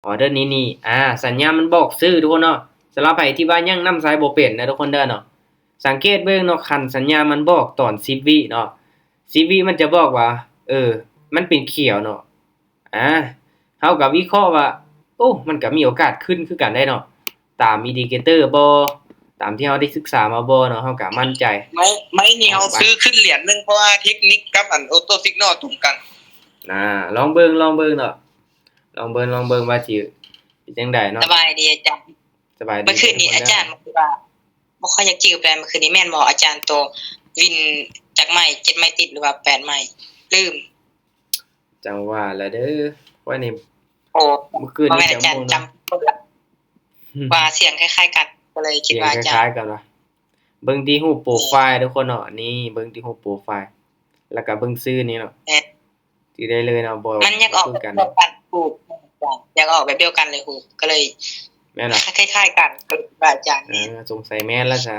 ออเดอร์นี้นี่สัญญาณมันบอกซื้อทุกคนเนาะสำหรับไผที่ว่ายังนำสายบ่เป็นนะทุกคนเด้อเนาะสังเกตเบิ่งเนาะคันสัญญาณมันบอกตอน10วิเนาะ10วิมันจะบอกว่ามันเป็นเขียวเนาะอ่าเฮาก็วิเคราะห์ว่าโอ้มันก็มีโอกาสขึ้นคือกันได้เนาะตามอินดิเคเตอร์บ่ตามที่เฮาได้ศึกษามาบ่เนาะเฮาก็มั่นใจไม่นี่เฮาซื้อขึ้นเหรียญนึงเพราะว่าเทคนิคกับอันออโต้ซิกนอลตรงกันลองเบิ่งเนาะลองเบิ่งว่าสิเป็นจังได๋เนาะสบายดีอาจารย์สบายดีเมื่อคืนนี้อาจารย์บอกว่าบ่ค่อยอยากจื้อแปลเมื่อคืนนี้แม่นบ่อาจารย์โตวินจากไม้7ไม้ติดหรือว่า8ไม้ลืมจังว่าแหละเด้อว่านี่โอ้เมื่อคืนบ่แม่นี้นอาจารย์จำว่าเสียงคล้ายๆกันก็เลยคิดว่าอาจารย์คล้ายๆกันว่าเบิ่งที่รูปโปรไฟล์ทุกคนเนาะนี่เบิ่งที่รูปโปรไฟล์แล้วก็เบิ่งชื่อนี้เนาะสิได้เลยเนาะบ่มันอยากออกแบบเดียวกันถูกอยากออกแบบเดียวกันเลยถูกก็เลยแม่นล่ะคล้ายๆกันว่าอาจารย์สงสัยแม่นแล้วซะ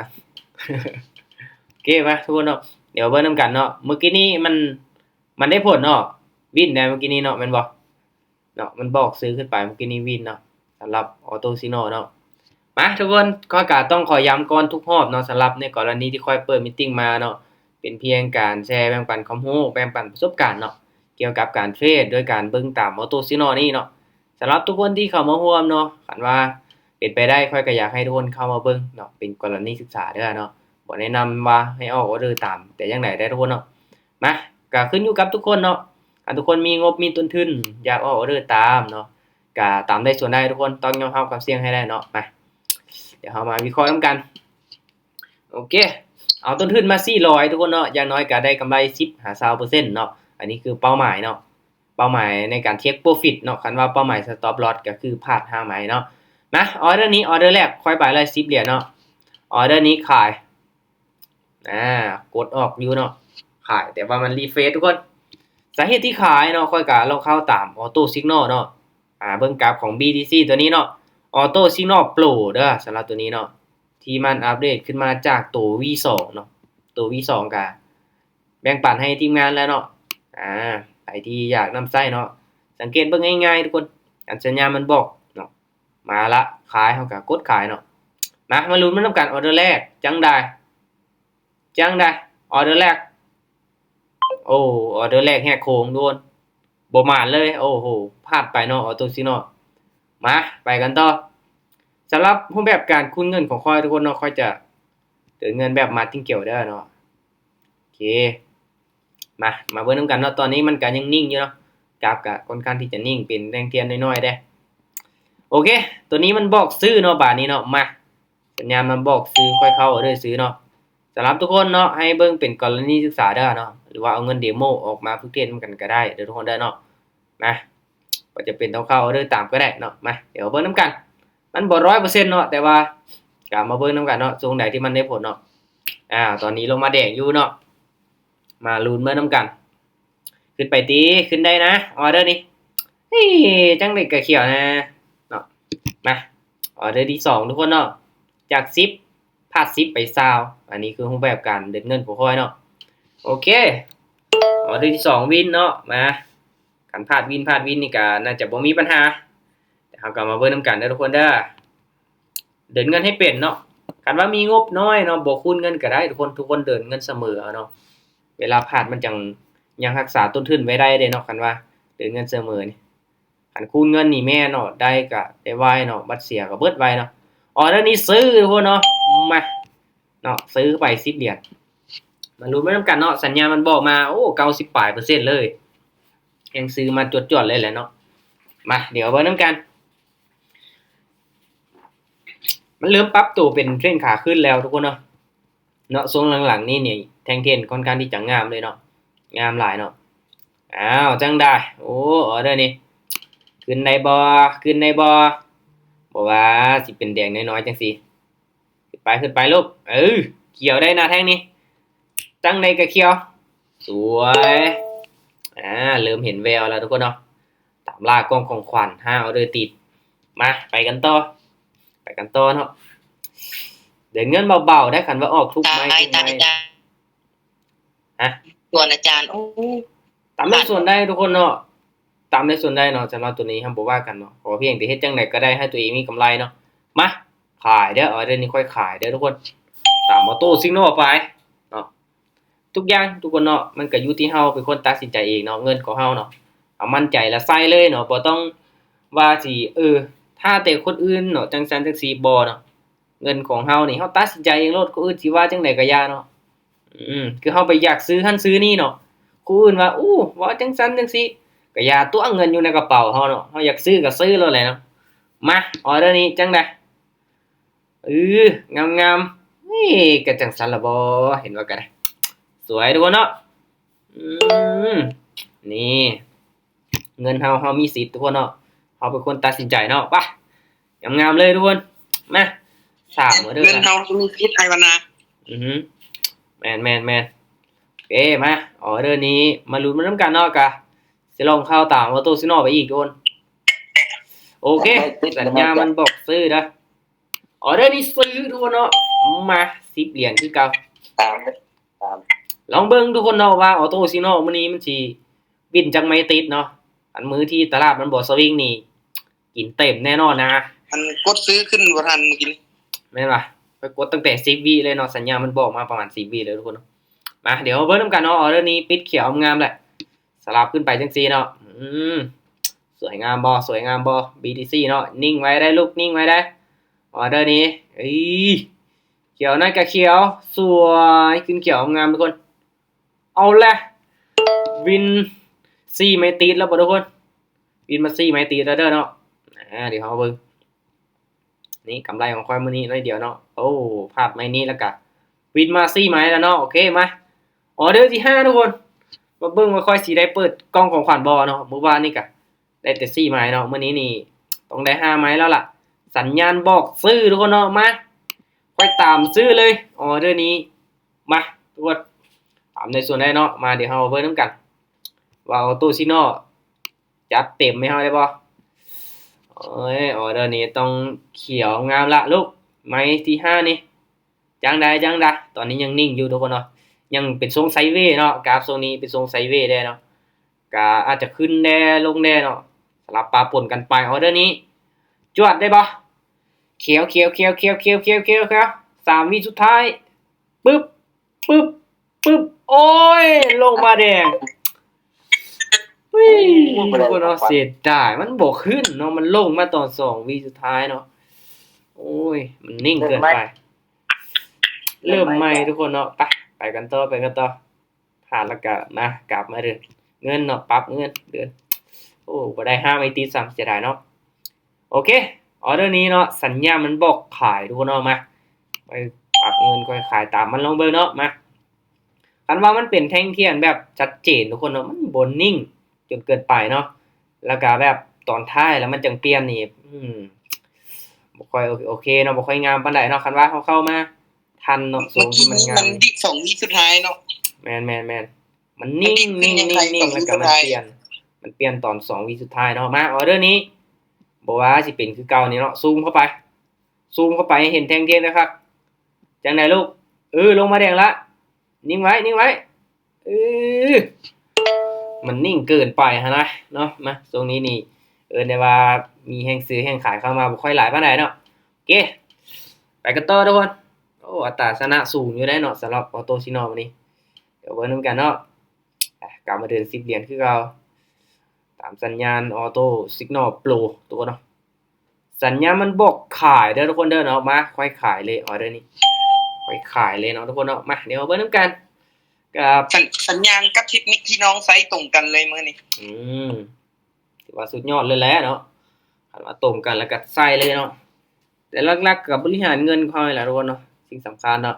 โอเคป่ะทุกคนเนาะเดี๋ยวเบิ่งนำกันเนาะเมื่อกี้นี้มันได้ผลเนาะวินได้เมื่อกี้นี้เนาะแม่นบ่เนาะมันบอกซื้อขึ้นไปเมื่อกี้นี้วินเนาะสำหรับออโตซิโนเนาะมาทุกคนข้อยก็ต้องขอย้ำก่อนทุกรอบเนาะสำหรับในกรณีที่ค่อยเปิดมีตติงมาเนาะเป็นเพียงการแชร์แบ่งปันความรู้แบ่งปันประสบการณ์เนาะเกี่ยวกับการเทรดโดยการเบิ่งตามออโตซิโนนี่เนาะสำหรับทุกคนที่เข้ามาร่วมเนาะคันว่าเป็นไปได้ค่อยก็อยากให้ทุกคนเข้ามาเบิ่งเนาะเป็นกรณีศึกษาเด้อเนาะบ่แนะนำว่าให้ออกออเดอร์ตามแต่จังไดได้ทุกคนเนาะมาก็ขึ้นอยู่กับทุกคนเนาะถ้าทุกคนมีงบมีต้นทุนอยากออกออเดอร์ตามเนาะก็ตามได้ส่วนได้ทุกคนต้องยอมรับความเสี่ยงให้ได้เนาะมาเดี๋ยวเรามาวิเคราะห์นำกันโอเคเอาต้นทุนมา400ทุกคนเนาะอย่างน้อยก็ได้กำไร10 20%เนาะอันนี้คือเป้าหมายเนาะเป้าหมายในการเทคโปรฟิตเนาะคันว่าเป้าหมาย stop loss ก็คือพลาด5ไม้เนาะมาออเดอร์นี้ออเดอร์แรกค่อยไปเลย10เหรียญเนาะออเดอร์นี้ขายกดออกอยู่เนาะขายแต่ว่ามันรีเฟรชทุกคนสาเหตุที่ขายเนาะค่อยก็ลองเข้าตามออโต้ซิกนอลเนาะเบิ่งกราฟของ BTC ตัวนี้เนาะออโต้ซิกนอลโปรเด้อสำหรับตัวนี้เนาะที่มันอัปเดตขึ้นมาจากตัว V2 เนาะตัว V2 ก็แบ่งปันให้ทีมงานแล้วเนาะใครที่อยากนำไส้เนาะสังเกตเบิ่งง่ายๆทุกคนอันสัญญาณมันบอกเนาะมาละขายเฮาก็กดขายเนาะมาลุ้นมันนำกันออเดอร์แรกจังได้ออเดอร์แรกโอ้ออเดอร์แรกแหกโค้งโดนบ่มานเลยโอ้โหพลาดไปเนาะออโตซิโนมาไปกันต่อสำหรับรูปแบบการคูณเงินของข้อยทุกคนเนาะข้อยจะเดินเงินแบบมาร์ติงเกลเด้อเนาะโอเคมาเบิ่งนำกันเนาะตอนนี้มันก็ยังนิ่งอยู่เนาะกราฟก็ค่อนข้างที่จะนิ่งเป็นแดงเทียนน้อยๆเด้โอเคตัวนี้มันบอกซื้อเนาะบาดนี้เนาะมาสัญญาณมันบอกซื้อค่อยเข้าเด้อซื้อเนาะสำหรับทุกคนเนาะให้เบิ่งเป็นกรณีศึกษาเด้อเนาะหรือว่าเอาเงินเดโมออกมาฝึกเทรดกันก็ได้เด้อทุกคนเด้อเนาะมาก็จะเป็นต้องเข้าเด้อตามก็ได้เนาะมาเดี๋ยวเบิ่งนำกันมันบ่ 100% เนาะแต่ว่าก็มาเบิ่งนำกันเนาะตรงใดที่มันได้ผลเนาะตอนนี้ลงมาแดงอยู่เนาะมาลุ้นเบิ่งนำกันขึ้นไปติขึ้นได้นะออเดอร์นี้เฮ้ยจังได๋ก็เขียวนะเนาะมาออเดอร์ที่2ทุกคนเนาะจาก10พาด10ไป20อันนี้คือรูปแบบการเดินเงินของข้อยเนาะโอเคออเดอร์ที่2วินเนาะมาคันพลาดวินนี่ก็น่าจะบ่มีปัญหาแต่เฮาก็มาเบิ่งนำกันเด้อทุกคนเด้อเดินเงินให้เป็นเนาะคันว่ามีงบน้อยเนาะบ่คูณเงินก็ได้ทุกคนเดินเงินเสมอเนาะเวลาพลาดมันจังยังรักษาต้นทุนไว้ได้เด้เนาะคันว่าเดินเงินเสมอนี่คันคูณเงินนี่แม่เนาะได้ก็ได้ไวเนาะบัดเสียก็เบิดไวเนาะออเดอร์นี้ซื้อทุกคนเนาะมาเนาะซื้อไป10เหรียญมาลุ้นไปนำกันเนาะสัญญาณมันบอกมาโอ้90ปลายเปอร์เซ็นต์เลยยังซื้อมาจวดๆเลยแหละเนาะมาเดี๋ยวเบิ่งนำกันมันเริ่มปรับตัวเป็นเทรนขาขึ้นแล้วทุกคนเนาะช่วงหลังๆนี้เนี่ยแท่งเทรนค่อนข้างที่จะงามเลยเนาะงามหลายเนาะจังได้โอ้ออเดอร์นี้ขึ้นได้บ่บ่ว่าสิเป็นแดงน้อยๆจังซี่ขึ้นไปลูกเขียวได้นะแท่งนี้จังได๋ก็เขียวสวยเริ่มเห็นแววแล้วทุกคนเนาะตามล่ากล้องของขวัญ5ออเดอร์ติดมาไปกันต่อเนาะเดินเงินเบาๆได้คันว่าออกทุกไม้ส่วนอาจารย์โอ้ตามได้ส่วนได้ทุกคนเนาะ ตามในส่วนได้เนาะสำหรับตัวนี้ครับบ่ว่ากันเนาะขอเพียงแต่เฮ็ดจังไดก็ได้ให้ตัวเองมีกำไรเนาะมาขายเด้อออเดอร์นี้ค่อยขายเด้อทุกคนตามออโต้ซิกนอลไปเนาะทุกอย่างทุกคนเนาะมันก็อยู่ที่เฮาเป็นคนตัดสินใจเองเนาะเงินของเฮาเนาะเอามั่นใจแล้วใส่เลยเนาะบ่ต้องว่าสิถ้าแต่คนอื่นเนาะจังซั่นจังซี่บ่เนาะเงินของเฮานี่เฮาตัดสินใจเองโลดคนอื่นสิว่าจังไดก็อย่าเนาะคือเฮาไปอยากซื้อหั้นซื้อนี่เนาะคนอื่นว่าว่าจังซั่นจังซี่ก็อย่าตัวเงินอยู่ในกระเป๋าเฮาเนาะเฮาอยากซื้อก็ซื้อโลดแหละเนาะมาออเดอร์นี้จังได๋งามๆนี่ก็จังซั่นล่ะบ่เห็นว่าก็ได้สวยทุกคนเนาะนี่เงินเฮามีสิทธิ์ทุกคนเนาะเฮาเป็นคนตัดสินใจเนาะไปงามๆเลยทุกคนมา3ออเดอร์ เงินเฮามีพิษไอวานา แม่นโอเคมาออเดอร์นี้มาลุ้นมานํกันเนาะกะสิลองเข้าตามออโต้ซิโนไปอีกทุกคนโอเคสัญญามันบอกซื้อนะออเดอร์นี้ซื้อทุกคนเนาะมา10เหรียญคือเก่า ตาม ลองเบิ่งทุกคนเนาะว่าออโต้ซิโนมื้อนี้มันสิบินจังไม่ติดเนาะอันมื้อที่ตลาดมันบ่สวิงนี่กินเต็มแน่นอนนะ มันกดซื้อขึ้นบ่ทันเมื่อกี้นี้ แม่นป่ะไปกดตั้งแต่10วิเลยเนาะสัญญามันบอกมาประมาณ10วิเลยทุกคนเนาะมาเดี๋ยวเบิ่งนำกันเนาะออเดอร์นี้ปิดเขียวงามแหละสลับขึ้นไปจังซี่เนาะสวยงามบ่ BTC เนาะนิ่งไว้ได้ลูกนิ่งไว้ได้ออเดอร์นี้เขียวนั่นก็เขียวสวยขึ้นเขียวงามทุกคนเอาแหละวิน4ไม้ติดแล้วบ่ทุกคนวินมา4ไม้ติดแล้วเด้อเนาะเดี๋ยวเฮาเบิ่งนี่กำไรของค่อยมื้อนี้น้อยเดียวเนาะพลาดไม้นี้แล้วก็วินมา4ไม้แล้วเนาะโอเคมาออเดอร์ที่5ทุกคนมาเบิ่งว่าค่อยสิได้เปิดกล่องของขวัญบ่เนาะเมื่อวานนี่ก็ได้แต่4ไม้เนาะมื้อนี้นี่ต้องได้5ไม้แล้วล่ะสัญญาณบอกซื้อทุกคนเนาะมาค่อยตามซื้อเลยออเดอร์นี้มาทุกคนตามในส่วนได้เนาะมาเดี๋ยวเฮาเบิ่งนำกันว่าออโต้ซิโนจัดเต็มให้เฮาได้บ่ออเดอร์นี้ต้องเขียวงามละลูกไม้ที่5นี่จังไดตอนนี้ยังนิ่งอยู่ทุกคนเนาะยังเป็นทรงไซด์เวย์เนาะกราฟทรงนี้เป็นทรงไซด์เวย์ได้เนาะก็อาจจะขึ้นแน่ลงแน่เนาะสลับปะปนกันไปออเดอร์นี้จวดได้บ่เขียว3วิสุดท้ายปึ๊บโอ้ยลงมาแดงทุกคนเนาะเสียดายมันบ่ขึ้นเนาะมันลงมาตอน2วิสุดท้ายเนาะโอ้ยมันนิ่งเกินไปเริ่มใหม่ทุกคนเนาะไปกันต่อผ่านแล้วก็มากลับมาเด้อเงินเนาะปรับเงินเดือนบ่ได้5ไม่ติดซ้ำเสียดายเนาะโอเคออเดอร์นี้เนาะสัญญามันบอกขายทุกคนเนาะมาไปปรับเงินค่อยขายตามมันลองเบิ่งเนาะมาคันว่ามันเป็นแท่งเทียนแบบชัดเจนทุกคนเนาะมันบ่นิ่งจนเกินไปเนาะแล้วก็แบบตอนท้ายแล้วมันจังเปลี่ยนนี่บ่ค่อยโอเคเนาะบ่ค่อยงามปานใดเนาะคันว่าเข้ามาทันเนาะทรงที่มันงาม ดิ2วิสุดท้ายเนาะ แม่นมันนิ่งแล้วก็มันเปลี่ยนตอน2วิสุดท้ายเนาะมาออเดอร์นี้บ่ว่าสิเป็นคือเก่านี่เนาะซูมเข้าไปให้เห็นแท่งเทียนนะครับจังได๋ลูกลงมาแดงละนิ่งไว้มันนิ่งเกินไปหั่นนะเนาะมาตรงนี้นี่ได้ว่ามีแฮงซื้อแฮงขายเข้ามาบ่ค่อยหลายปานใดเนาะโอเคไปกันต่อทุกคนอัตราชนะสูงอยู่ได้เนาะสำหรับออโต้ซิโนวันนี้เดี๋ยวเบิ่งนำกันเนาะกลับมาเดิน10เหรียญคือเก่าตามสัญญาณออโต้ซิกนอลโปรทุกคนเนาะสัญญาณมันบอกขายเด้อทุกคนเด้อเนาะมาค่อยขายเลยออเดอร์นี้ค่อยขายเลยเนาะทุกคนเนาะมาเดี๋ยวเบิ่งนำกันกับ สัญญาณกับเทคนิคที่น้องใช้ตรงกันเลยมื้อนี้ถือว่าสุดยอดเลยแหละเนาะคันว่าตรงกันแล้วก็ใส่เลยเนาะแต่หลักๆก็บริหารเงินค่อยแหละทุกคนเนาะสิ่งสำคัญเนาะ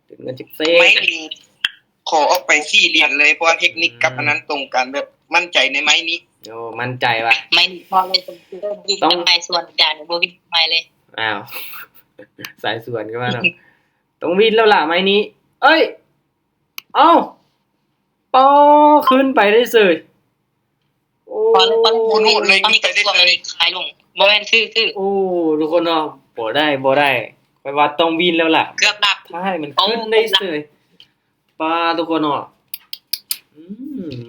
ถึงเงินจิบเซ่ ไม่มีขอออกไป4เหรียญเลยเพราะว่าเทคนิคกับอันนั้นตรงกันแบบมั่นใจในไม้นี้ มั่นใจว่ะ ไม่พอเลยต้องไปส่วนจานบ่วิไม่เลย อ้าว สายส่วนก็ว่าเนาะต้องวินแล้วล่ะไม้นี้เอ้ยเอ้าปอขึ้นไปได้เสยพอเลยมีแต่ส่วนขายลงบ่แม่นคือทุกคนเนาะบ่ได้ค่อยว่าต้องวินแล้วล่ะเกือบดับถ้าให้มันขึ้นได้เสยปาทุกคนเนาะ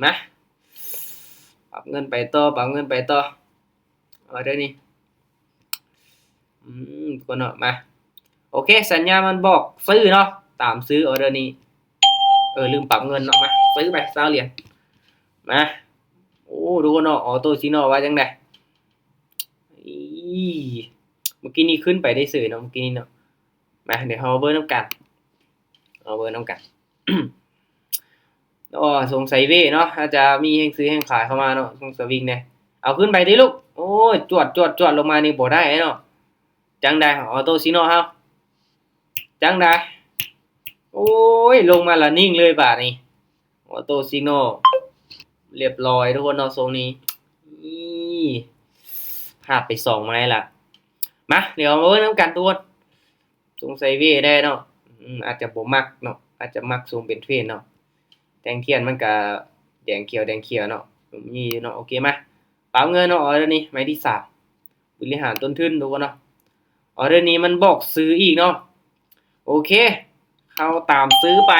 มา รับเงินไปต่อปรับเงินไปต่อออเดอร์นี้คนเนาะมาโอเคสัญญามันบอกซื้อเนาะตามซื้อออเดอร์นี้ลืมปรับเงินเนาะมาซื้อไป20เหรียญมาโอ้ดูคนเนาะออโตซิโนว่าจังได๋อีเมื่อกี้นี้ขึ้นไปได้ซื่อเนาะเมื่อกี้นี้เนาะมาเดี๋ยวเฮาเบิ่งนำกันเอาเบิ่งนำกัน อ๋อสงสัยเว่เนาะอาจจะมีแฮ่งซื้อแฮ่งขายเข้ามาเนาะสงสวิงเนี่ยเอาขึ้นไปดิลูกโอ้ยจวดลงมานี่บ่ได้เนาะจังได๋ออโตซิโนเฮาจังได๋โอ้ยลงมาละนิ่งเลยบาดนี้ออโตซิโนเรียบร้อยทุกคนเนาะทรงนี้นี่พลาดไป2ไม้ล่ะมาเดี๋ยวมาเบิ่งนำกันทุกคนสงสัยเว่ได้เนาะอาจจะบ่มักเนาะอาจจะมักทรงเป็นเทรนเนาะแดงเทียนมันก็แดงเขียวเนาะมีเนาะโอเคมาเป๋าเงินเนาะออเดอร์นี้ไม้ที่3บริหารต้นทุนทุกคนเนาะออเดอร์นี้มันบอกซื้ออีกเนาะโอเคเข้าตามซื้อไป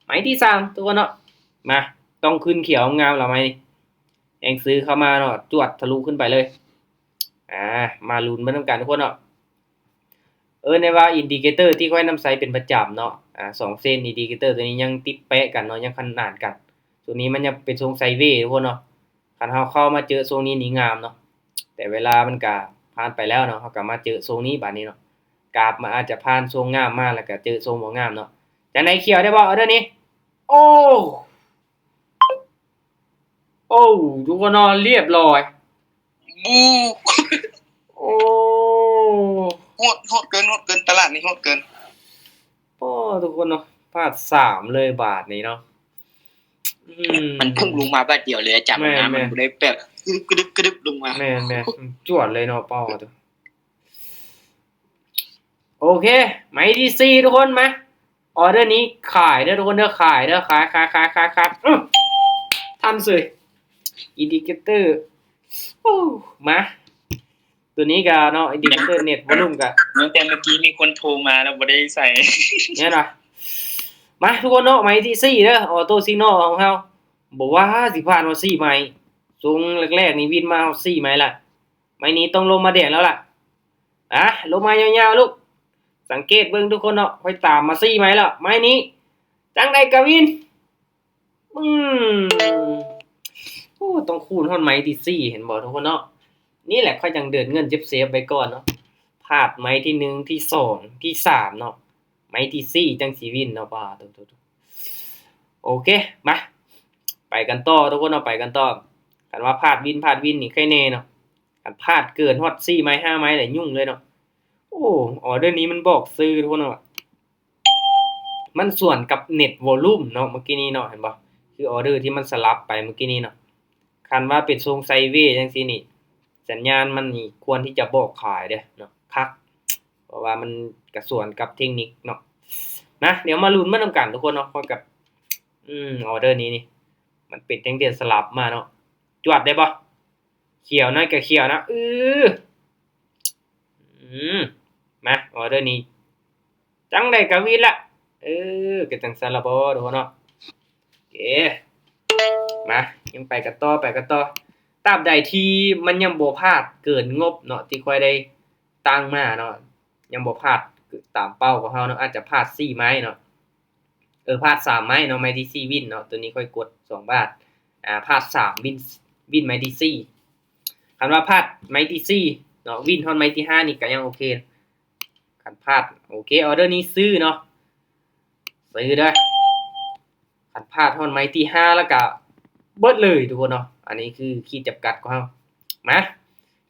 ไม้ที่3ทุกคนเนาะมาต้องขึ้นเขียวงามแล้วไหมแองซื้อเข้ามาเนาะจวดทะลุขึ้นไปเลยมาลุ้นมาทำการทุกคนเนาะในว่าอินดิเคเตอร์ที่ค่อยนำใช้เป็นประจำเนาะ2เส้นอินดิเคเตอร์ตัวนี้ยังติดแปะกันเนาะยังขนานกันตัวนี้มันยังเป็นทรงไซด์เวย์ทุกคนเนาะคันเฮาเข้ามาเจอทรงนี้นี่งามเนาะแต่เวลามันก็ผ่านไปแล้วเนาะเฮาก็มาเจอทรงนี้บัดนี้เนาะกราฟมันอาจจะผ่านทรงงามมาแล้วก็เจอทรงบ่งามเนาะจังได๋เขียวได้บ่เด้อนี้โอ้ทุกคนเนาะเรียบร้อย บู โอ้ โหดเกินตลาดนี้โหดเกิน ทุกคนเนาะพลาด3เลยบาทนี้เนาะมันพุ่งลงมาบาดเดียวเลยอาจารย์นะมันบ่ได้แบบกระดึบลงมาแม่จวดเลยเนาะป้อตัวโอเคไม้ที่4ทุกคนมาออเดอร์นี้ขายเด้อทุกคนเด้อขายเด้อขายทำสิอินดิเคเตอร์มาตัวนี้ก็เนาะอินดิเคเตอร์เน็ตวอลุ่มก็แต่เมื่อกี้มีคนโทรมาแล้วบ่ได้ใส่เนี่ยนะมาทุกคนเนาะไม้ที่4เด้อออโตซิโนของเฮาบอกว่าสิผ่านว่า4ไม้สูงแรกๆนี่วินมา4ไม้ล่ะไม้นี้ต้องลงมาแดงแล้วล่ะลงมายาวๆลูกสังเกตเบิ่งทุกคนเนาะค่อยตามมา4ไม้แล้วไม้นี้จังได๋กะวินต้องคูณฮอดไม้ที่4เห็นบ่ทุกคนเนาะนี่แหละค่อยจังเดินเงินเซฟไว้ก่อนเนาะพลาดไม้ที่1ที่2ที่3เนาะไม้ที่4จังสิวินเนาะป่าโอเคมาไปกันต่อทุกคนเนาะไปกันต่อคันว่าพลาดวินนี่ใครแน่เนาะคันพลาดเกินฮอด4ไม้5ไม้ได้ยุ่งเลยเนาะออเดอร์นี้มันบอกซื้อทุกคนเนาะมันส่วนกับเน็ตวอลลุ่มเนาะเมื่อกี้นี้เนาะเห็นบ่คือออเดอร์ที่มันสลับไปเมื่อกี้นี้เนาะคันว่าเป็นทรงไซด์เวย์จังซี่นี่สัญญาณมันนี่ควรที่จะบอกขายเด้อเนาะคักเพราะว่ามันก็ส่วนกับเทคนิคเนาะนะเดี๋ยวมาลุ้นมานํกันทุกคนเนาะพอกับออเดอร์นี้นี่มันเป็นจังเดียนสลับมาเนาะจวดได้บ่เขียวน้อยก็เขียวนะมาออเดอร์นี้จังได๋ก็วินละก็จังซั่นล่ะบ่ทุกคนเนาะโอเคมายังไปกันต่อตราบใดที่มันยังบ่พลาดเกินงบเนาะที่ค่อยได้ตั้งมาเนาะยังบ่พลาดตามเป้าของเฮาเนาะอาจจะพลาด4ไม้เนาะพลาด3ไม้เนาะไม้ที่4วินเนาะตัวนี้ค่อยกด2บาทพลาด3วินไม้ที่4คันว่าพลาดไม้ที่4เนาะวินฮอดไม้ที่5นี่ก็ยังโอเคคันพลาดโอเคออเดอร์นี้ซื้อเนาะซื้อเด้อคันพลาดฮอดไม้ที่5แล้วก็เบิดเลยทุกคนเนาะอันนี้คือขีดจำกัดของเฮามา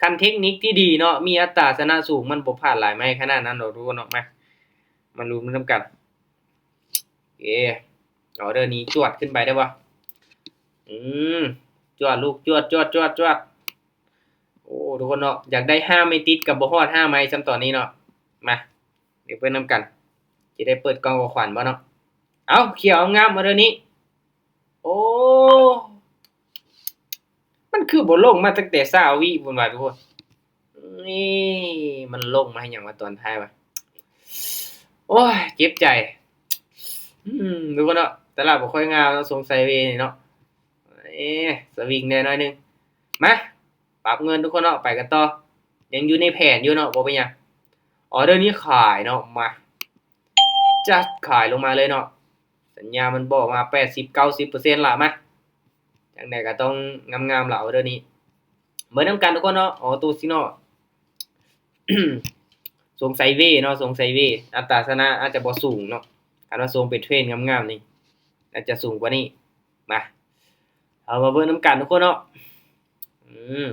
คันเทคนิคที่ดีเนาะมีอัตราชนะสูงมันบ่พลาดหลายไม้ขนาดนั้นดอกทุกคนเนาะมาลุ้นนำกันโอเคออเดอร์นี้จวดขึ้นไปได้บ่จวดลูกจวดทุกคนเนาะอยากได้5ไม่ติดกับบ่ฮอด5ไม้ซ้ำตอนนี้เนาะมาเดี๋ยวเพิ่นนำกันสิได้เปิดกล่องของขวัญบ่เนาะเอาเขียวงามออเดอร์นี้มันคือบ่ลงมาตั้งแต่20วิพุ่นว่าทุกคนนี่มันลงมาให้หยังว่าตอนท้ายวะโอ้ยเจ็บใจทุกคนเนาะตลาดบ่ค่อยงามเนาะสงสัยเวนี่เนาะ สวิงแน่น้อยหนึงมาปรับเงินทุกคนเนาะไปกันต่อยังอยู่ในแผนอยู่เนาะบ่เป็นหยังออเดอร์นี้ขายเนาะมาจัดขายลงมาเลยเนาะสัญญามันบอกมา80-90%ล่ะมาจังได๋ก็ต้องงามๆล่ะออเดอร์นี้เหมือนนำกันทุกคนเนาะออโตซิโน ทรงไซเว่เนาะทรงไซเว่อัตราชนะอาจจะบ่สูงเนาะการว่าทรงเป็นเทรนงามๆนี่อาจจะสูงกว่านี้มาเอามาเบิ่งนำกันทุกคนเนาะอืม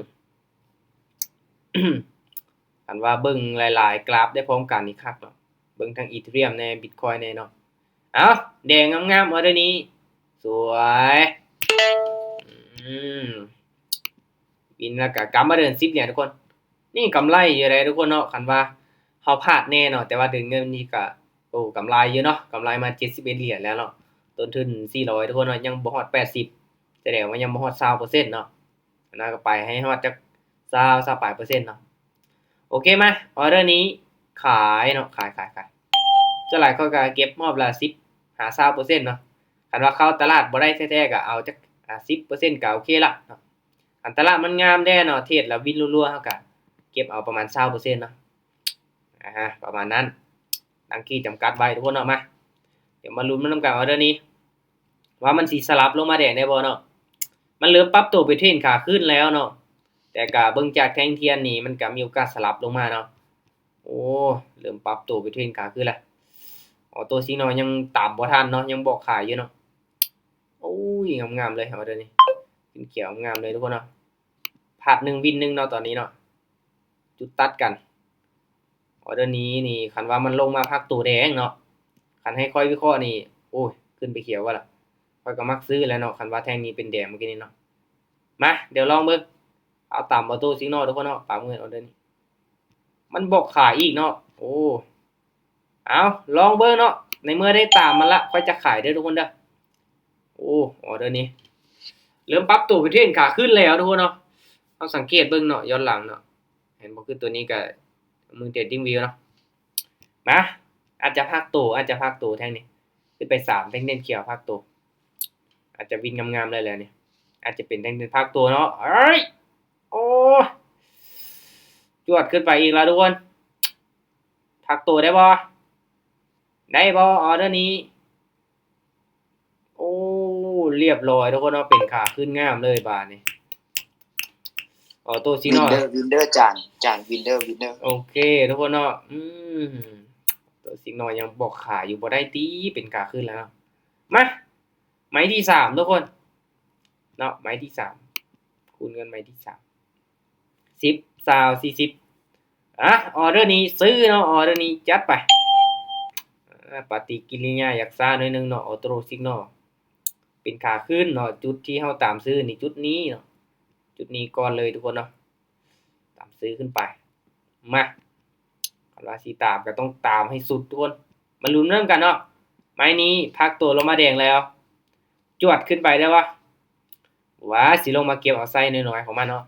อันว่าเบิ่งหลายๆกราฟได้พร้อมกันนี่คักเนาะเบิ่งทั้ง Ethereum แน่ Bitcoin แน่เนาะเอาแดงงามๆเอาเด้อนี้สวยอืมวินแล้วก็กลับมาเดิน10เหรียญทุกคนนี่กำไรอยู่เลยทุกคนเนาะคันว่าเฮาพลาดแน่เนาะแต่ว่าเดินเงินนี่ก็โอ้กำไรอยู่เนาะกำไรมา71เหรียญแล้วเนาะต้นทุน400ทุกคนเนาะยังบ่ฮอด80แสดงว่ายังบ่ฮอด20%เนาะอันนั้นก็ไปให้ฮอดจัก20ปลายเปอร์เซ็นต์เนาะโอเคมาออเดอร์นี้ขายเนาะขายจะหลายเขาก็เก็บมอบละ10หา20%เนาะคันว่าเข้าตลาดบ่ได้แท้ๆก็เอาจัก10%ก็โอเคละเนาะอันตลาดมันงามแน่เนาะเทรดแล้ววินรัวๆเฮาก็เก็บเอาประมาณ20%เนาะประมาณนั้นดังกี้จำกัดไว้ทุกคนเนาะมาเดี๋ยวมาลุ้นมันนำกันออเดอร์นี้ว่ามันสิสลับลงมาแดงได้บ่เนาะมันเริ่มปรับตัวไปเทรนขาขึ้นแล้วเนาะแต่ก็เบิ่งจากแท่งเทียนนี่มันก็มีโอกาสสลับลงมาเนาะโอ้เริ่มปรับตัวไปเทรนขาขึ้นแล้วอ๋อตัวซิกนอยังตามบ่ทันเนาะยังบอกขายอยู่เนาะโอ้ยงามๆเลยเอาเดี๋ยวนี้เป็นเขียวงามเลยทุกคนเนาะพลาด1วิน1เนาะตอนนี้เนาะจุดตัดกันออเดอร์นี้นี่คันว่ามันลงมาพักตัวแดงเนาะคันให้ค่อยวิเคราะห์นี่โอ้ยขึ้นไปเขียวว่าล่ะค่อยก็มักซื้อแล้วเนาะคันว่าแท่งนี้เป็นแดงเมื่อกี้นี้เนาะมาเดี๋ยวลองเบิ่งเอาตามออโต้ซิกนอลทุกคนเนาะปรับเงินออเดอร์นี้มันบอกขายอีกเนาะโอ้เอาลองเบิ่งเนาะในเมื่อได้ตามมันละค่อยจะขายเด้อทุกคนเด้อโอ้ออเดอร์นี้เริ่มปรับตัวไปเทรนขาขึ้นแล้วทุกคนเนาะเอาสังเกตเบิ่งเนาะย้อนหลังเนาะเห็นบ่คือตัวนี้ก็มือเทรดดิ้งวิวเนาะมาอาจจะพักตัวแท่งนี้ขึ้นไป3แท่งเด่นเขียวพักตัวอาจจะวินงามๆเลยแหละนี่อาจจะเป็นแท่งเด่นพักตัวเนาะเอ้ยโอ้จวดขึ้นไปอีกแล้วทุกคนพักตัวได้บ่อออเดอร์นี้โอ้เรียบร้อยทุกคนเนาะเป็นขาขึ้นงามเลยบาดนี้ออโต้ซิโน วินเดอร์จานวินเดอร์โอเคทุกคนเนาะตัวซิกนอยังบอกขายอยู่บ่ได้ตีเป็นขาขึ้นแล้วเนาะมาไม้ที่3ทุกคนเนาะไม้ที่3คูณกันไม้ที่3 10 20 40ออเดอร์นี้ซื้อเนาะออเดอร์นี้จัดไปปฏิกิริยาอยากซ่าหน่อยนึงเนาะออโต้ซิกนอเป็นขาขึ้นเนาะจุดที่เฮาตามซื้อนี่จุดนี้เนาะจุดนี้ก่อนเลยทุกคนเนาะตามซื้อขึ้นไปมาคันว่าสิตามก็ต้องตามให้สุดทุกคนมาลุ้นเริ่มกันเนาะไม้นี้พักตัวลงมาแดงแล้วจวดขึ้นไปได้วะว่าสิลงมาเก็บเอาไส้น้อยๆของมันเนาะ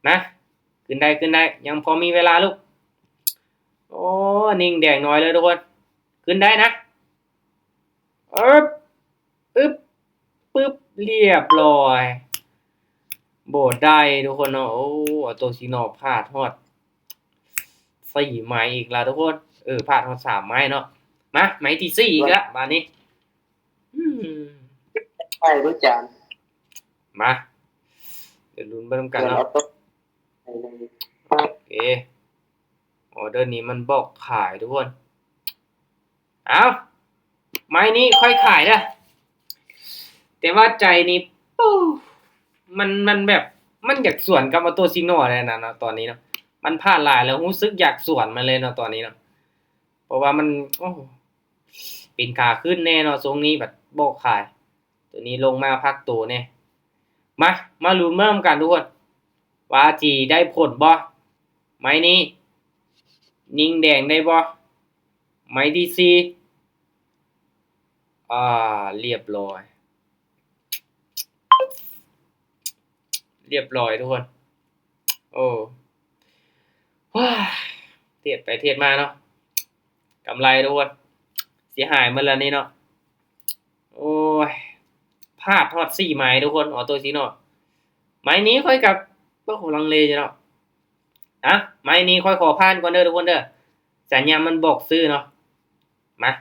นะขึ้นได้ยังพอมีเวลาลูกโอ้นิ่งแดงน้อยเลยทุกคนขึ้นได้นะปึ๊บเรียบร้อยโบดได้ทุกคนเนาะโอ้ตัวซีโนพลาดฮอด4ไม้อีกแล้วทุกคนพลาดฮอด3ไม้เนาะมาไม้ที่4อีกแล้วบาดนี้ไปรู้จานมาเดี๋ยวลุ้นไปนำกันเนาะโอเคออเดอร์นี้มันบอกขายทุกคนเอาไม้นี้ค่อยขายนะแต่ว่าใจนี้ปู้มันแบบมันอยากสวนกับออโต้ซิโนเลยนะเนาะตอนนี้เนาะมันพลาดหลายแล้วรู้สึกอยากสวนมันเลยเนาะตอนนี้เนาะเพราะว่ามันโอ้เป็นขาขึ้นแน่เนาะทรงนี้แบบบอกขายตัวนี้ลงมาพักตัวแน่มาลุ้นเริ่มกันทุกคนว่าจีได้ผลบ่ไม้นี้นิ่งแดงได้บ่ไม้ที่4เรียบร้อยทุกคนโอ้ว้าเทียดไปเทียดมาเนาะกำไรทุกคนเสียหายหมดแล้วนี่เนาะโอ้ยพ าดฮอด4ไม้ทุกคนออโต้ซิโนไม้นี้ค่อยกับบ่ฮู้ลังเลจ้ะเนาะอ่ะไม้นี้ค่อยขอผ่านก่อนเด้อทุกคนเด้อสัญญาณมันบอกซื้อเนาะมา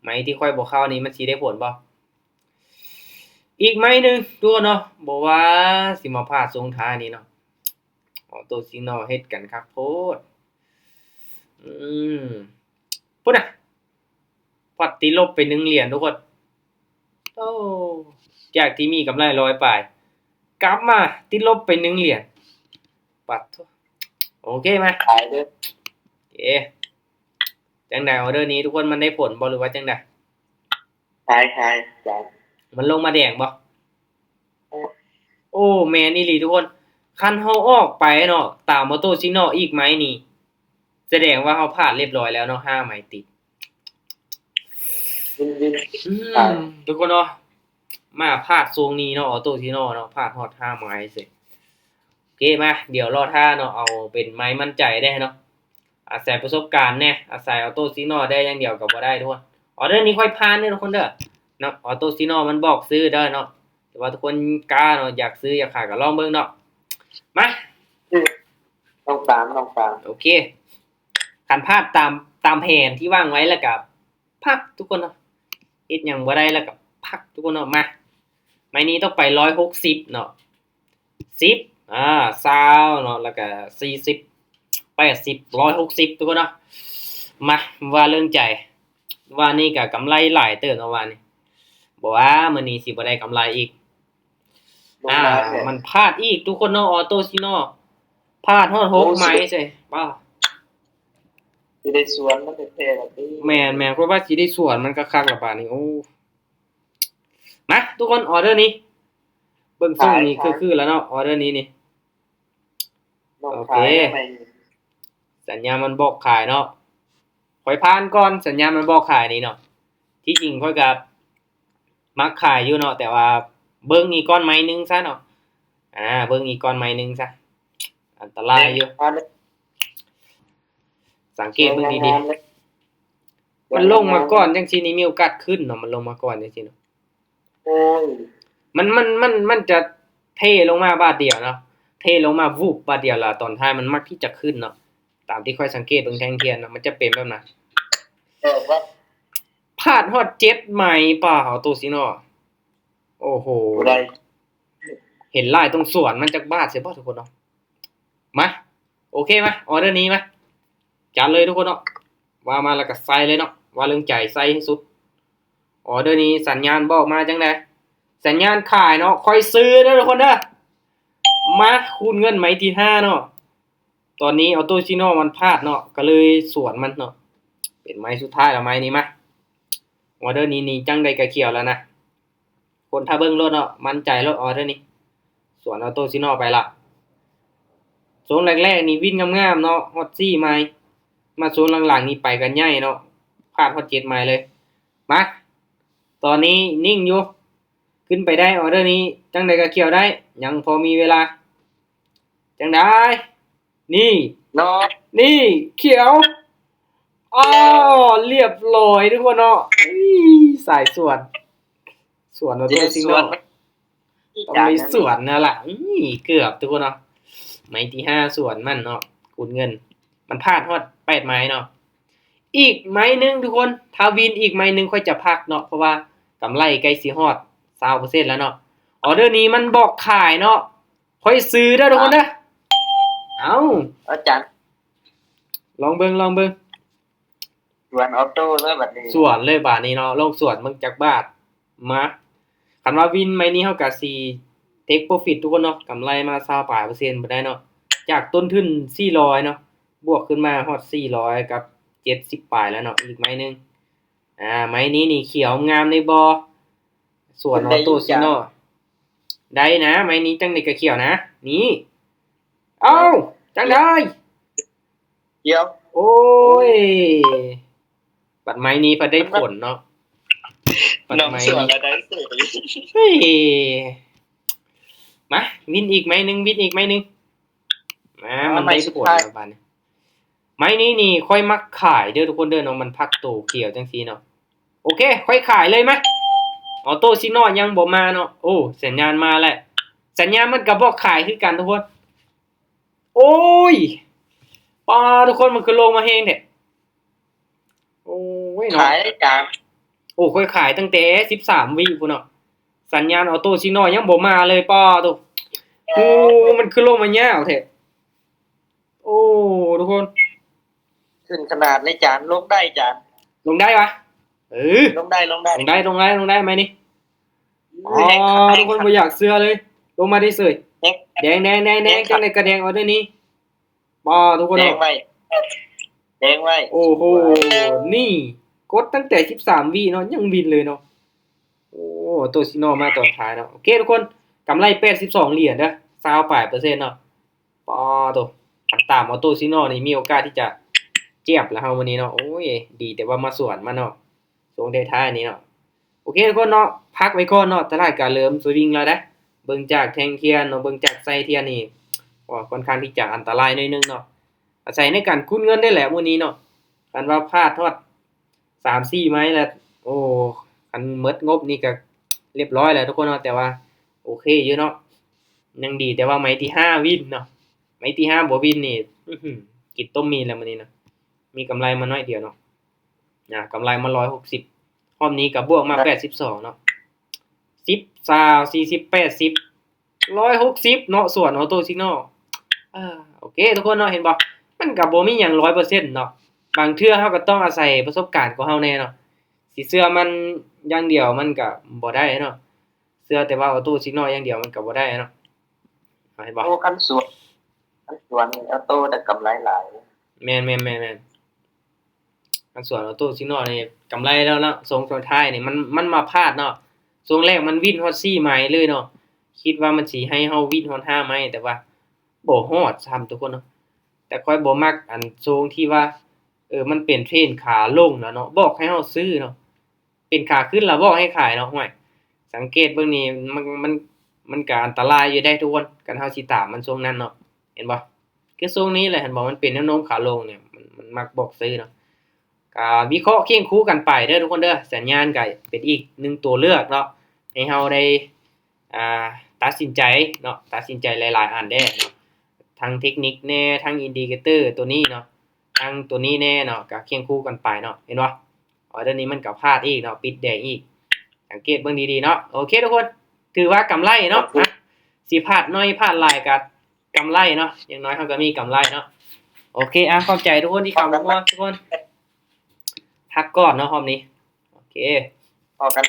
ไม้ที่ค่อยบ่เข้านี่มันสิได้ผลบ่อีกไม้หนึงทุกคนเนาะบ่ว่าสิมาพลาดทรงท้ายนี้เนาะออโต้ซิโนเฮ็ดกันครับโพดพุ่นน่ะพอดติดลบไป1เหรียญทุกคนโอ้จากที่มีกำไร100ปลายกลับมาติดลบไป1เหรียญปัดโทโอเคไหม ขายเด้อ โอเคจังได๋ออเดอร์นี้ทุกคนมันได้ผลบ่หรือว่าจังได๋ ขายจ้ะ มันลงมาแดงบ่โอ้แม่นอีหลีทุกคนคันเฮาออกไปเนาะตามมอโตซิโนอีกไหมนี่แสดงว่าเฮาพลาดเรียบร้อยแล้วเนาะ5ไม้ติด วิน ทุกคนเนาะมาพลาดทรงนี้เนาะออโต้ซิโนเนาะพลาดฮอด5ไม้เสร็จโอเคมาเดี๋ยวรอท่าเนาะเอาเป็นไม้มั่นใจได้เนาะอาศัยประสบการณ์แน่อาศัยออโต้ซิโนได้อย่างเดียวก็บ่ได้ทุกคนออเดอร์นี้ค่อยผ่านเด้อทุกคนเด้อเนาะออโต้ซิโนมันบอกซื้อเด้อเนาะแต่ว่าทุกคนกล้าเนาะอยากซื้ออยากขายก็ลองเบิ่งเนาะมา ต้องตาม โอเคคันพลาดตามแผนที่วางไว้แล้วก็พักทุกคนเนาะเฮ็ดหยังบ่ได้แล้วก็พักทุกคนเนาะมาไม้นี้ต้องไป160เนาะ1020เนาะแล้วก็40 80 160ทุกคนเนาะมาว่าเรื่องใจว่านี่ก็กำไรหลายเติบเนาะว่านี่บ่ว่ามื้อนี้สิบ่ได้กำไรอีกมันพลาดอีกทุกคนเนาะออโต้ซิโนพลาดฮอด6ไม้ใช่ป้า สิได้สวนมันเท่ๆล่ะติ แม่นเพราะว่าสิได้สวนมันก็คักละบาดนี้โอ้มาทุกคนออเดอร์นี้เบิ่งทรงนี้คือแล้วเนาะออเดอร์นี้นี่ โอเค สัญญาณมันบอกขายเนาะค่อยผ่านก่อนสัญญาณมันบอกขายนี่เนาะที่จริงค่อยก็มักขายอยู่เนาะแต่ว่าเบิ่งอีกก้อนไม้นึงซะเนาะเบิ่งอีกก้อนไม้นึงซะอันตรายอยู่สังเกตเบิ่งดีๆมันลงมาก่อนจังซี่นี่มีโอกาสขึ้นเนาะมันลงมาก่อนจังซี่เนาะ โอ้ย มันจะเทลงมาบาดเดียวเนาะเทลงมาวูบบาดเดียวล่ะตอนท้ายมันมักที่จะขึ้นเนาะตามที่ค่อยสังเกตเบิ่งแท่งเทียนเนาะมันจะเป็นแบบนั้น ว่า พลาดฮอด7ไม้เปล่าตัวสิเนาะโอ้โห บ่ได้ เห็นลายตรงสวนมันจักบาดเสียบ่ทุกคนเนาะมาโอเคมาออเดอร์นี้มาจัดเลยทุกคนเนาะว่ามาแล้วก็ใส่เลยเนาะว่าเรื่องใจใส่ให้สุดออเดอร์นี้สัญญาณบอกมาจังได๋สัญญาณขายเนาะค่อยซื้อเด้อทุกคนเด้อมาคูณเงินไม้ที่5เนาะตอนนี้ออโต้ซิโนมันพลาดเนาะก็เลยสวนมันเนาะเป็นไม้สุดท้ายแล้วไม้นี้มาออเดอร์นี้นี่จังได๋ก็เขียวแล้วนะคนถ้าเบิ่งรถเนาะมั่นใจรถออเดอร์นี้สวนออโต้ซิโนไปละโซนแรกๆนี่วิ่งงามๆเนาะฮอต4ไม้มาโซนหลังๆนี่ไปกันใหญ่เนาะพลาดฮอต7ไม้เลยมาตอนนี้นิ่งอยู่ขึ้นไปได้ออเดอร์นี้จังไดก็เขียวได้ยังพอมีเวลาจังไดนี่ เนาะ นี่เขียวอ้อเรียบร้อยทุกคนเนาะสายสวนออโต้ซิโนต้องมีสวนนั่นล่ะเกือบทุกคนเนาะไม้ที่5สวนมันเนาะคูณเงินมันพลาดฮอด8ไม้เนาะอีกไม้นึงทุกคนถ้าวินอีกไม้นึงค่อยจะพักเนาะเพราะว่ากำไรใกล้สิฮอด 20% แล้วเนาะออเดอร์นี้มันบอกขายเนาะค่อยซื้อเด้อทุกคนเด้อเอ้า อาจารย์ ลองเบิ่ง สวนออโต้เลยบัดนี้ สวนเลยบาดนี้เนาะลงสวนมึงจักบาทมาคันว่าวินไม้นี้เฮาก็สิเทคโปรฟิตทุกคนเนาะกำไรมา20ปลายเปอร์เซ็นต์บ่ได้เนาะจากต้นทุน400เนาะบวกขึ้นมาฮอด400กับ70ปลายแล้วเนาะอีกไม้นึงไม้นี้นี่เขียวงามในบ่สวนออโต้ซิโนได้นะไม้นี้จังได๋ก็เขียวนะนี่เอ้าจังได๋ เดี๋ยว โอ้ยบัดไม้นี้พอได้ผลเนาะบัด น้อง ไม้ สวน นี้ อะไรสวย เฮ้ยมาวินอีกไม้นึงมันได้ผลแล้วบัดนี้ไม้นี้นี่ค่อยมักขายเด้อทุกคนเด้อเนาะมันพักโตเขียวจังซี่เนาะโอเคค่อยขายเลยมั้ย ออโต้ซิโนยังบ่มาเนาะโอ้สัญญาณมาแล้วสัญญาณมันก็บ่ขายคือกันทุกคนโอ้ยป้าทุกคนมันคือลงมาแฮงแท้โอ้ยเนาะ ขายอาจารย์ โอ้ค่อยขายตั้งแต่13วิพุ่นเนาะสัญญาณออโต้ซิโนยังบ่มาเลยป้าตุโอ้มันคือลงมายาวแท้โอ้ทุกคน ขึ้นขนาดเลยอาจารย์ลงได้อาจารย์ ลงได้ปะเออ ลงได้ ลงได้ไหมนี่อ๋อทุกคนบ่อยากเสื้อเลย ลงมาได้เสยแดงจังได๋กระแดงเอาเด้อนี้ป้าทุกคน แดง เนาะ ไว้แดงไว้ โอ้โหนี่กดตั้งแต่13วิเนาะยังวินเลยเนาะโอ้โตซิโนมาตอนท้ายเนาะโอเคทุกคนกำไร82เหรียญเด้อ28%เนาะป้าโตคันตามออโตซิโนนี่มีโอกาสที่จะเจ็บแล้วเฮาวันนี้เนาะโอ้ยดีแต่ว่ามาสวนมาเนาะช่วงท้ายๆนี้เนาะโอเคทุกคนเนาะพักไว้ก่อนเนาะตลาดก็เริ่มสวิงแล้วนะเบิ่งจากแทงเทียนเนาะเบิ่งจากไส้เทียนนี่ว่าค่อนข้างที่จะอันตรายหน่อยนึงเนาะอาศัยในการคูณเงินได้แหละมื้อนี้เนาะคันว่าพลาดทอด3-4ไม้แล้วโอ้คันหมดงบนี่ก็เรียบร้อยแล้วทุกคนเนาะแต่ว่าโอเคอยู่เนาะยังดีแต่ว่าไม้ที่5วินเนาะไม้ที่5บ่วินนี่กินต้มมีแล้วมื้อนี้เนาะมีกำไรมาน้อยเดียวเนาะกำไรมา160รอบนี้ก็บวกมา82เนาะ10 20 40 80 160เนาะส่วนออโต้ซิกนอลโอเคทุกคนเนาะเห็นบ่มันก็บ่มีหยัง 100% เนาะบางเทื่อเราก็ต้องอาศัยประสบการณ์ของเราแน่เนาะสิเชื่อมันอย่างเดียวมันก็บ่ได้เนาะเชื่อแต่ว่าออโต้ซิกนอลอย่างเดียวมันก็บ่ได้เนาะเห็นบ่ โอ้คันสวนเอาโตได้กำไรหลาย แม่นอันส่วนออโต้ซิกนอลนี่กำไรแล้วเนาะทรงสุดท้ายนี่มันมาพลาดเนาะทรงแรกมันวินฮอด4ไม้เลยเนาะคิดว่ามันสิให้เฮาวินฮอด5ไม้แต่ว่าบ่ฮอดซ้ำทุกคนเนาะแต่ค่อยบ่มักอันทรงที่ว่ามันเป็นเทรนขาลงแล้วเนาะบอกให้เฮาซื้อเนาะเป็นขาขึ้นแล้วบอกให้ขายเนาะห้วยสังเกตเบิ่งนี่มันก็อันตรายอยู่ได้ทุกคนกันเฮาสิตามมันทรงนั้นเนาะเห็นบ่คือทรงนี้แหละเห็นบ่มันเป็นแนวโน้มขาลงเนี่ยมันมักบอกซื้อเนาะก็วิเคราะห์เคียงคู่กันไปเด้อทุกคนเด้อสัญญาณก็เป็นอีกหนึ่งตัวเลือกเนาะให้เฮาได้ตัดสินใจเนาะตัดสินใจหลายๆอันเด้เนาะทั้งเทคนิคแน่ทั้งอินดิเคเตอร์ตัวนี้เนาะทั้งตัวนี้แน่เนาะก็เคียงคู่กันไปเนาะเห็นบ่เดี๋ยวนี้มันก็พลาดอีกเนาะปิดแดงอีกสังเกตเบิ่งดีๆเนาะโอเคทุกคนถือว่ากำไรเนาะสิพลาดน้อยพลาดหลายก็กำไรเนาะอย่างน้อยเฮาก็มีกำไรเนาะโอเคขอบใจทุกคนที่เข้ามาว่าทุกคนพักก่อนเนาะรอบนี้โอเค พอกัน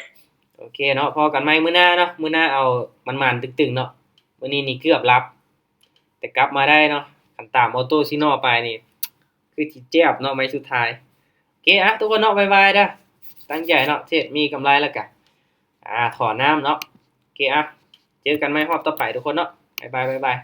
โอเคเนาะพอกันใหม่มื้อหน้าเนาะมื้อหน้าเอามันๆตึงๆเนาะมื้อนี้นี่เกือบรับ แต่กลับมาได้เนาะคันตามออโต้ซิโนไปนี่คือสิเจ็บเนาะไม้สุดท้ายโอเคทุกคนเนาะบ๊ายบายเด้อตั้งใจเนาะเทรดมีกำไรแล้วก็ถอนน้ำเนาะโอเคเจอกันใหม่รอบต่อไปทุกคนเนาะบ๊ายบาย